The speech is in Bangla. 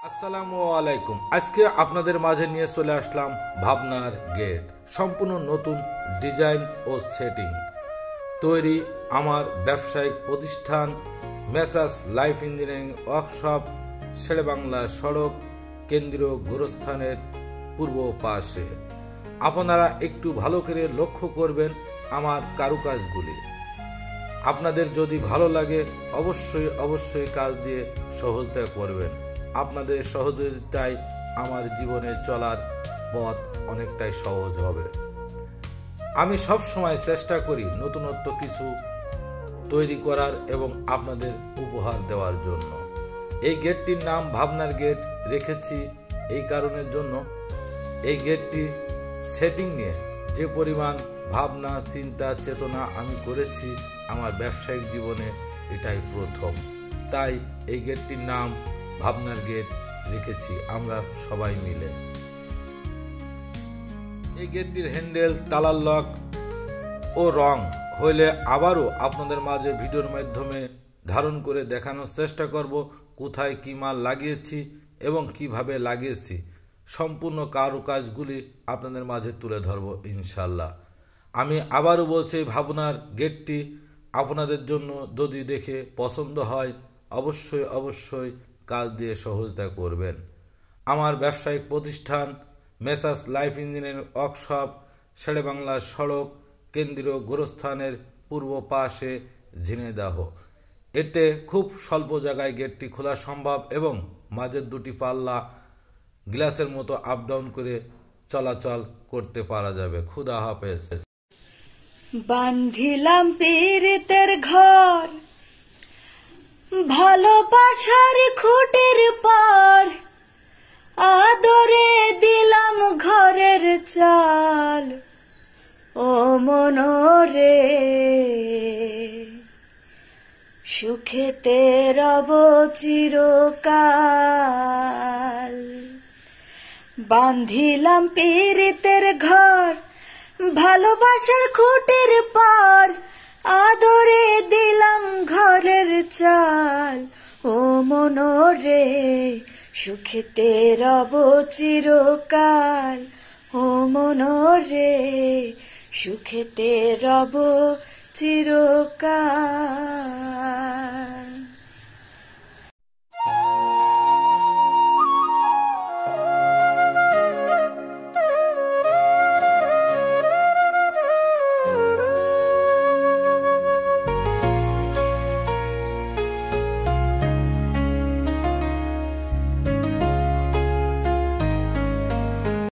আসসালামু আলাইকুম। আজকে আপনাদের মাঝে নিয়ে চলে আসলাম ভাবনার গেট। সম্পূর্ণ নতুন ডিজাইন ও সেটিং তৈরি আমার ব্যবসায়িক প্রতিষ্ঠান Messrs life engineering workshop, Sher-e-Bangla সড়ক, কেন্দ্রীয় গোরস্থানের পূর্ব পাশে। আপনারা একটু ভালো করে লক্ষ্য করবেন আমার কারুকাজগুলি। আপনাদের যদি ভালো লাগে অবশ্যই কাজ দিয়ে সহযোগিতা করবেন। আপনাদের সহযোগিতায় আমার জীবনে চলার পথ অনেকটাই সহজ হবে। আমি সব সময় চেষ্টা করি নতুনত্ব কিছু তৈরি করার এবং আপনাদের উপহার দেওয়ার জন্য। এই গেটটির নাম ভাবনার গেট রেখেছি এই কারণের জন্য, এই গেটটি সেটিং নিয়ে যে পরিমাণ ভাবনা চিন্তা চেতনা আমি করেছি আমার ব্যবসায়িক জীবনে এটাই প্রথম। তাই এই গেটটির নাম ভাবনার গেট রেখেছি আমরা সবাই মিলে। এই গেটটির হ্যান্ডেল, তালার লক ও রং হইলে আবারও আপনাদের মাঝে ভিডিওর মাধ্যমে ধারণ করে দেখানোর চেষ্টা করব কোথায় কি মাল লাগিয়েছি এবং কিভাবে লাগিয়েছি। সম্পূর্ণ কারুকাজগুলি আপনাদের মাঝে তুলে ধরব ইনশাল্লাহ। আমি আবারও বলছি, ভাবনার গেটটি আপনাদের জন্য যদি দেখে পছন্দ হয় অবশ্যই কাজ দিয়ে সহযোগিতা করবেন। আমার ব্যবসায়িক প্রতিষ্ঠান Messrs life engineering workshop, Sher-e-Bangla সড়ক, কেন্দ্রীয় গোরস্থানের পূর্ব পাশে, ঝিনাইদহ। এতে খুব স্বল্প জায়গায় গেটটি খোলা সম্ভব এবং মাঝের দুটি পাল্লা গ্লাসের মতো আপ ডাউন করে চলাচল করতে পারা যাবে। খুদা হাফেজ। বান্ধিলাম পীড়িতের ঘর, ভালোবাসার খুঁটির পার, আদরে দিলাম ঘরের চাল। ও মনরে সুখেতে রব চিরকাল। বান্ধিলাম পীড়িতের ঘর, ভালোবাসার খুঁটির পার, আদরে দিলাম ঘরের চাল। ও মনরে সুখেতে রব চিরকাল। ও মনরে সুখেতে রব চিরকাল।